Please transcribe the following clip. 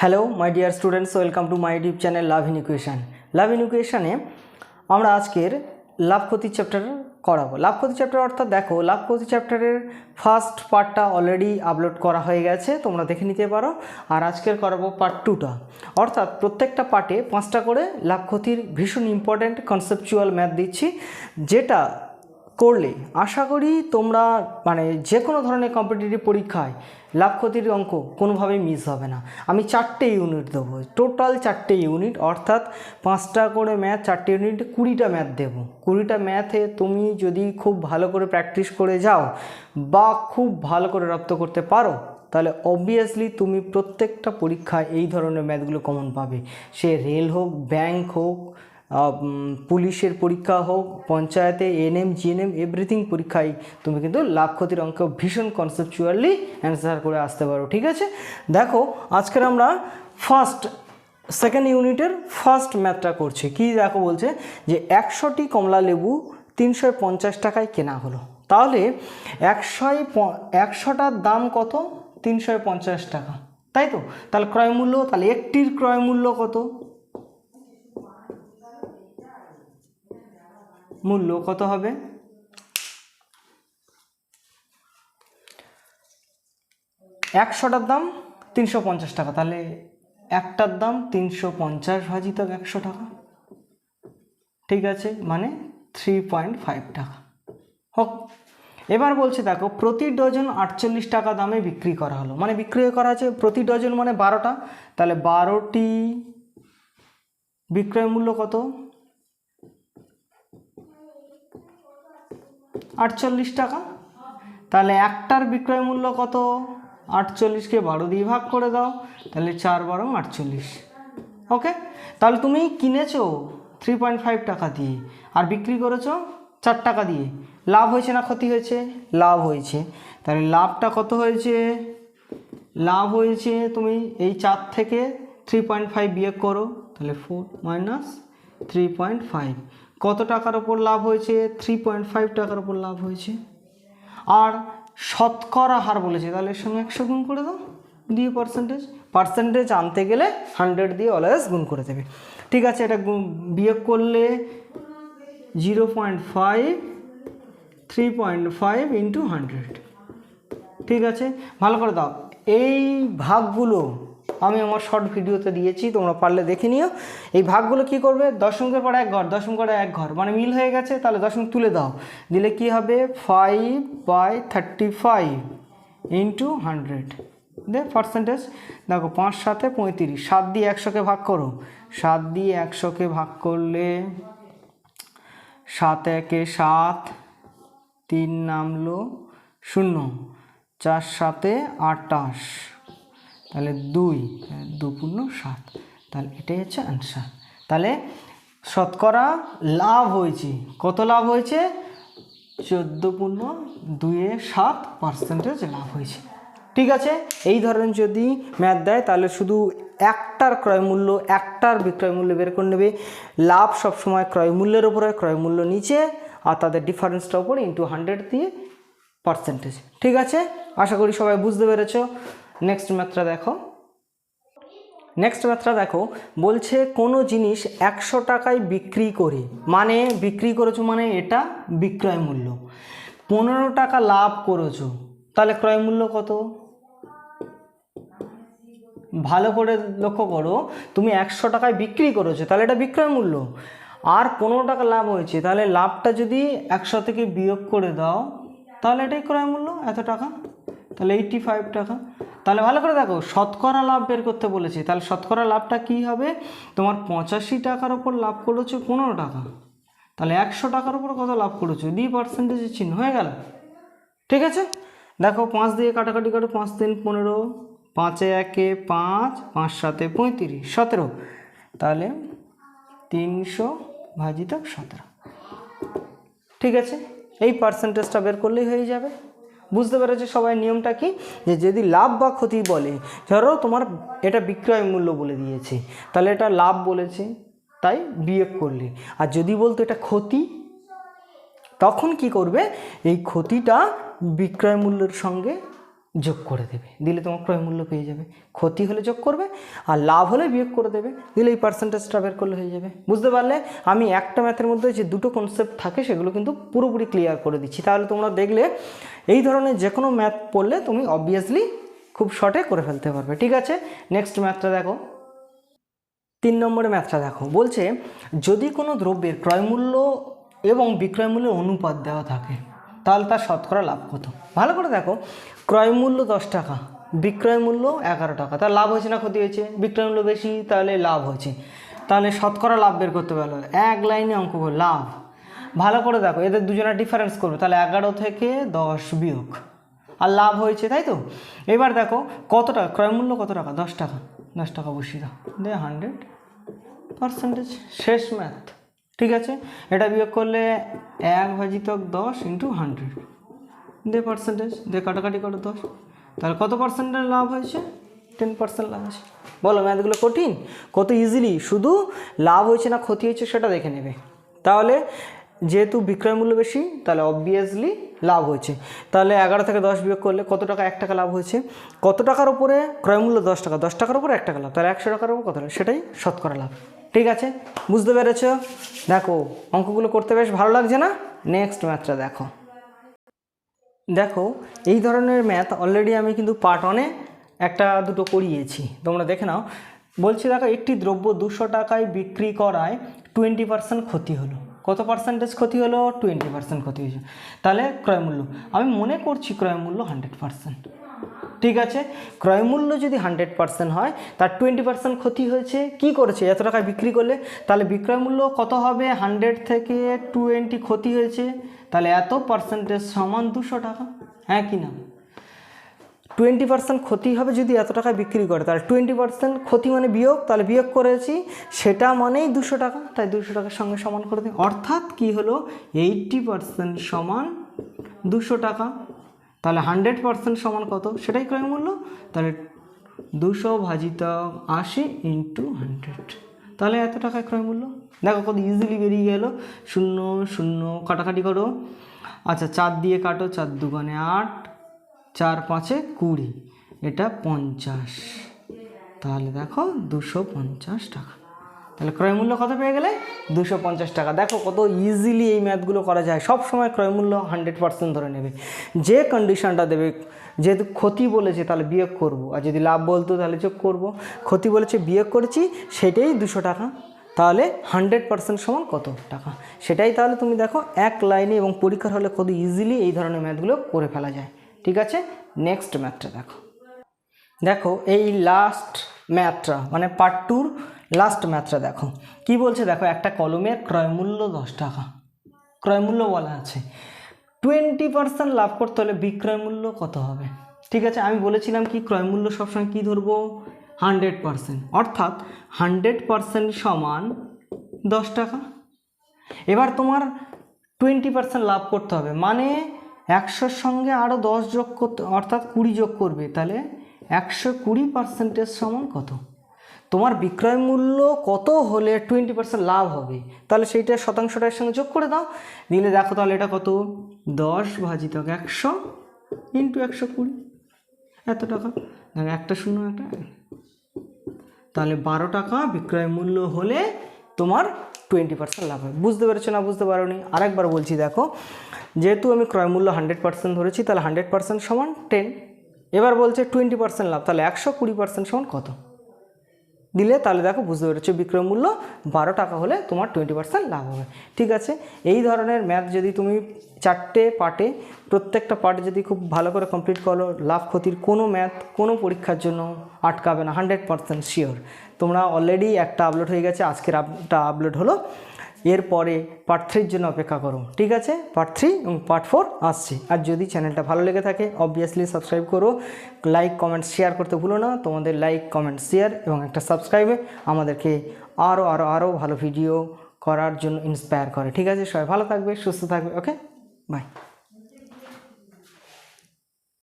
Hello my dear students, welcome to my YouTube channel love in equation. Love in ইকুয়েশনে আমরা আজকের লাভ ক্ষতি chapter করাবো। লাভ ক্ষতি চ্যাপ্টার অর্থাৎ দেখো, লাভ ক্ষতি চ্যাপ্টারের ফার্স্ট পার্টটা অলরেডি আপলোড করা হয়ে গেছে, তোমরা দেখে নিতে পারো। আর আজকের করাবো পার্ট 2টা, অর্থাৎ প্রত্যেকটা পার্টে 5টা করে লাভ ক্ষতির ভীষণ ইম্পর্ট্যান্ট কনসেপচুয়াল ম্যাথ দিচ্ছি, যেটা করলে আশা করি তোমরা মানে যে কোনো ধরনের কম্পিটিটিভ পরীক্ষায় লাভ ক্ষতির অঙ্ক কোনোভাবেই মিস হবে না। আমি 4টে ইউনিট দেবো, টোটাল 4টে ইউনিট, অর্থাৎ 5টা করে ম্যাথ, 4টে ইউনিটে 20টা ম্যাথ দেবো। 20টা ম্যাথে তুমি যদি খুব ভালো করে প্র্যাকটিস করে যাও বা খুব ভালো করে রপ্ত করতে পারো, তাহলে অবভিয়াসলি তুমি প্রত্যেকটা পরীক্ষায় এই ধরনের ম্যাথগুলো কমন পাবে। সে রেল হোক, ব্যাংক হোক, পুলিশের পরীক্ষা হোক, পঞ্চায়েতে এএনএম জিএনএম এভরিথিং পরীক্ষায় তুমি কিন্তু লাভ ক্ষতির অঙ্ক ভীষণ কনসেপচুয়ালি অ্যান্সার করে আসতে পারো। ঠিক আছে, দেখো আজকের আমরা সেকেন্ড ইউনিটের ফার্স্ট ম্যাথটা করছি। কি দেখো, বলছে যে 100টি কমলা লেবু 350 টাকায় কেনা হলো। তাহলে 100টার দাম কত? 350 টাকা, তাই তো? তাহলে ক্রয় মূল্য, তাহলে একটির ক্রয় মূল্য কত? মূল্য কত হবে? 100টার দাম 350 টাকা, তাহলে একটার দাম 350 ভাজিত 100 টাকা, ঠিক আছে, মানে 3.5 টাকা হোক। এবার বলছে দেখো, প্রতি ডজন 48 টাকা দামে বিক্রি করা হলো, মানে বিক্রি করা আছে প্রতি ডজন মানে 12টা, তাহলে 12টি বিক্রয় মূল্য কত? 48 টাকা। তাহলে একটার বিক্রয় মূল্য কত? 48কে 12 দিয়ে ভাগ করে দাও, তাহলে 4 12 48। ওকে, তাহলে তুমি কিনেছো 3.5 টাকা দিয়ে আর বিক্রি করেছো 4 টাকা দিয়ে। লাভ হয়েছে না ক্ষতি হয়েছে? লাভ হয়েছে। তাহলে লাভটা কত হয়েছে? লাভ হয়েছে, তুমি এই 4 থেকে 3.5 বিয়োগ করো, তাহলে 4 মাইনাস 3.5। কত টাকার ওপর লাভ হয়েছে? 3.5 টাকার ওপর লাভ হয়েছে। আর শতকরা হার বলেছে, তাহলে এর সঙ্গে 100 গুণ করে দাও, দিয়ে পার্সেন্টেজ আনতে গেলে 100 দিয়ে অলওয়েজ গুণ করে দেবে। ঠিক আছে, এটা বিয়োগ করলে 0.5 3.5 ইন্টু 100। ঠিক আছে, ভালো করে দাও। এই ভাগগুলো আমি আমার শর্ট ভিডিওতে দিয়েছি, তোমরা পারলে দেখে নিও। এই ভাগগুলো কি করবে? দশমিকের পর এক ঘর, দশমিক করে এক ঘর, মানে মিল হয়ে গেছে, তাহলে দশমিক তুলে দাও, দিলে কি হবে? 5/35 ইন্টু 100 দে পার্সেন্টেজ। দেখো 5 7 35, 7 দিয়ে 100কে ভাগ করো, 7 দিয়ে 100কে ভাগ করলে 7 1 7, 3 নামলো 0, 4 7 28, তাহলে 2 2 7, তাহলে এটাই হচ্ছে অ্যান্সার। তাহলে শতকরা লাভ হয়েছে, কত লাভ হয়েছে? 14.27% লাভ হয়েছে। ঠিক আছে, এই ধরনের যদি ম্যাথ দেয় তাহলে শুধু একটার ক্রয় মূল্য, একটার বিক্রয় মূল্য বের করে নেবে। লাভ সবসময় ক্রয় মূল্যের ওপরে, ক্রয় মূল্য নিচে, আর তাদের ডিফারেন্সটা ওপরে ইন্টু 100 দিয়ে পার্সেন্টেজ। ঠিক আছে, আশা করি সবাই বুঝতে পেরেছ। নেক্সট ম্যাথটা দেখো, বলছে কোনো জিনিস 100 টাকায় বিক্রি করে, মানে বিক্রি করেছো মানে এটা বিক্রয় মূল্য, 15 টাকা লাভ করেছো, তাহলে ক্রয় মূল্য কত? ভালো করে লক্ষ্য করো, তুমি 100 টাকায় বিক্রি করেছো, তাহলে এটা বিক্রয় মূল্য, আর 15 টাকা লাভ হয়েছে, তাহলে লাভটা যদি 100 থেকে বিয়োগ করে দাও, তাহলে এটাই ক্রয় মূল্য, এত টাকা, তাহলে 85 টাকা। তাহলে ভালো করে দেখো, শতকরা লাভ বের করতে বলেছে, তাহলে শতকরা লাভটা কি হবে? তোমার 85 টাকার ওপর লাভ করেছো 15 টাকা, তাহলে 100 টাকার ওপর কত লাভ করেছো, দিয়ে পার্সেন্টেজের চিহ্ন হয়ে গেল। ঠিক আছে, দেখো 5 দিয়ে কাটাকাটি করো, 5 3 15, 5 1 5, 5 7 35 17, তাহলে 300 ভাজিত 17। ঠিক আছে, এই পার্সেন্টেজটা বের করলেই হয়ে যাবে। বুঝতে পেরেছে সবাই নিয়মটা কি? যে যদি লাভ বা ক্ষতি বলে, ধরো তোমার এটা বিক্রয় মূল্য বলে দিয়েছে, তাহলে এটা লাভ বলেছে তাই বিয়োগ করলে, আর যদি বলতো এটা ক্ষতি, তখন কি করবে? এই ক্ষতিটা বিক্রয় মূল্যের সঙ্গে যোগ করে দেবে, দিলে তোমার ক্রয় মূল্য পেয়ে যাবে। ক্ষতি হলে যোগ করবে আর লাভ হলে বিয়োগ করে দেবে, দিলে এই পার্সেন্টেজটা বের করলে হয়ে যাবে। বুঝতে পারলে? আমি একটা ম্যাথের মধ্যে যে দুটো কনসেপ্ট থাকে সেগুলো কিন্তু পুরোপুরি ক্লিয়ার করে দিচ্ছি, তাহলে তোমরা দেখলে এই ধরনের যে কোনো ম্যাথ পড়লে তুমি অবভিয়াসলি খুব শর্টে করে ফেলতে পারবে। ঠিক আছে, নেক্সট ম্যাথটা দেখো। 3 নম্বরের ম্যাথটা দেখো, বলছে যদি কোনো দ্রব্যের ক্রয়মূল্য এবং বিক্রয় মূল্যের অনুপাত দেওয়া থাকে তাহলে তার শতকরা লাভ কত। ভালো করে দেখো, ক্রয় মূল্য 10 টাকা, বিক্রয় মূল্য 11 টাকা, তার লাভ হয়েছে না ক্ষতি হয়েছে? বিক্রয় মূল্য বেশি তাহলে লাভ হয়েছে, তাহলে শতকরা লাভ বের করতে পারলো। এক লাইনে অঙ্ক লাভ। ভালো করে দেখো, এদের দুজনের ডিফারেন্স করবে, তাহলে 11 থেকে 10 বিয়োগ, আর লাভ হয়েছে, তাই তো? এবার দেখো কত টাকা, ক্রয় মূল্য কত টাকা? 10 টাকা, 10 টাকা বসিয়ে দাও, দে 100%। শেষ ম্যাথ। ঠিক আছে, এটা বিয়োগ করলে 1/10 × 100, দে পার্সেন্টেজ, দে কাটাকাটি করো 10, তাহলে কত পার্সেন্টের লাভ হয়েছে? 10% লাভ হয়েছে। বলো ম্যাথগুলো কঠিন? কত ইজিলি, শুধু লাভ হয়েছে না ক্ষতি হয়েছে সেটা দেখে নেবে। তাহলে যেহেতু বিক্রয় মূল্য বেশি তাহলে অবভিয়াসলি লাভ হয়েছে, তাহলে 11 থেকে 10 বিয়োগ করলে কত টাকা? 1 টাকা লাভ হয়েছে। কত টাকার উপরে ক্রয় মূল্য? 10 টাকা, 10 টাকার উপরে 1 টাকা লাভ, তাহলে 100 টাকার উপর কত লাভ? সেটাই শতকরা লাভ। ঠিক আছে, বুঝতে পেরেছ? দেখো অঙ্কগুলো করতে বেশ ভালো লাগছে না? নেক্সট ম্যাথটা দেখো। দেখো এই ধরনের ম্যাথ অলরেডি আমি কিন্তু পার্ট 1-এ একটা দুটো করিয়েছি, তোমরা দেখে নাও। বলছি দেখো, একটি দ্রব্য 200 টাকায় বিক্রি করায় 20% ক্ষতি হলো। কত পার্সেন্টেজ ক্ষতি হলো? 20% ক্ষতি হয়েছে। তাহলে ক্রয় মূল্য, আমি মনে করছি ক্রয় মূল্য 100%। ঠিক আছে, ক্রয় মূল্য যদি 100% হয় তার 20% ক্ষতি হয়েছে। কি করেছে? এত টাকায় বিক্রি করলে, তাহলে বিক্রয় মূল্য কত হবে? 100 থেকে 20 ক্ষতি হয়েছে, তাহলে এত পার্সেন্টেজ সমান 200 টাকা। হ্যাঁ কি না? 20% ক্ষতি হবে যদি এত টাকায় বিক্রি করে, তাহলে 20% ক্ষতি মানে বিয়োগ, তাহলে বিয়োগ করেছি সেটা মানেই 200 টাকা, তাই 200 টাকার সঙ্গে সমান করে দিই। অর্থাৎ কি হলো? 80% সমান 200 টাকা। তাহলে 100% সমান কত? সেটাই ক্রয় মূল্য, তাহলে 200/80 × 100, তাহলে এত টাকায় ক্রয় মূল্য। দেখো কত ইজিলি বেরিয়ে গেল। 0 0 কাটাকাটি করো, আচ্ছা 4 দিয়ে কাটো, 4 × 2 = 8, 4 × 5 = 20, এটা 50, তাহলে দেখো 250 টাকা। তাহলে ক্রয় মূল্য কত পেয়ে গেলে? 250 টাকা। দেখো কত ইজিলি এই ম্যাথগুলো করা যায়। সব সময় ক্রয় মূল্য 100% ধরে নেবে। যে কন্ডিশনটা দেবে, যেহেতু ক্ষতি বলেছে তাহলে বিয়োগ করব, আর যদি লাভ বলতো তাহলে যোগ করব। ক্ষতি বলেছে বিয়োগ করেছি, সেটাই 200 টাকা, তাহলে 100% সমান কত টাকা, সেটাই। তাহলে তুমি দেখো এক লাইনে এবং পরীক্ষার হলে কত ইজিলি এই ধরনের ম্যাথগুলো করে ফেলা যায়। ঠিক আছে, নেক্সট ম্যাথটা দেখো। দেখো এই লাস্ট ম্যাথটা মানে পার্ট 2-র লাস্ট ম্যাথটা দেখো কি বলছে। দেখো একটা কলমের ক্রয়মূল্য 10 টাকা, ক্রয়মূল্য বলা আছে। 20% লাভ করতে হলে বিক্রয় মূল্য কত হবে? ঠিক আছে, আমি বলেছিলাম কি ক্রয়মূল্য সবসময় কী ধরবো? 100%, অর্থাৎ 100% সমান 10 টাকা। এবার তোমার 20% লাভ করতে হবে, মানে 100-র সঙ্গে আরও 10 যোগ করতে, অর্থাৎ 20 যোগ করবে, তাহলে 120% সমান কত? তোমার বিক্রয় মূল্য কত হলে 20% লাভ হবে, তাহলে সেইটা শতাংশটার সঙ্গে যোগ করে দাও, দিলে দেখো তাহলে এটা কত? 10/100 × 120, এত টাকা। দেখো একটা শূন্য একটা, তাহলে 12 টাকা বিক্রয় মূল্য হলে তোমার 20% লাভ হবে। বুঝতে পেরেছো না বুঝতে পারো নি? আরেকবার বলছি, দেখো যেহেতু আমি ক্রয় মূল্য 100% ধরেছি, তাহলে 100% সমান 10। এবার বলছে 20% লাভ, তাহলে 120% সমান কত দিলে, তাহলে দেখো বুঝতে পেরেছো বিক্রয় মূল্য 12 টাকা হলে তোমার 20% লাভ হবে। ঠিক আছে, এই ধরনের ম্যাথ যদি তুমি 4টে পার্টে, প্রত্যেকটা পার্টে যদি খুব ভালো করে কমপ্লিট করো, লাভ ক্ষতির কোনো ম্যাথ কোনো পরীক্ষার জন্য আটকাবে না, 100% শিওর। তোমরা অলরেডি একটা আপলোড হয়ে গেছে, আজকের একটা আপলোড হলো, এরপরে পার্ট 3-র জন্য অপেক্ষা করো। ঠিক আছে, পার্ট 3 এবং পার্ট 4 আসছে। আর যদি চ্যানেলটা ভালো লেগে থাকে অবভিয়াসলি সাবস্ক্রাইব করো, লাইক কমেন্ট শেয়ার করতে ভুলো না। তোমাদের লাইক কমেন্ট শেয়ার এবং একটা সাবস্ক্রাইবে আমাদেরকে আরও ভালো ভিডিও করার জন্য ইন্সপায়ার করে। ঠিক আছে, সবাই ভালো থাকবে, সুস্থ থাকবে। ওকে, বাই।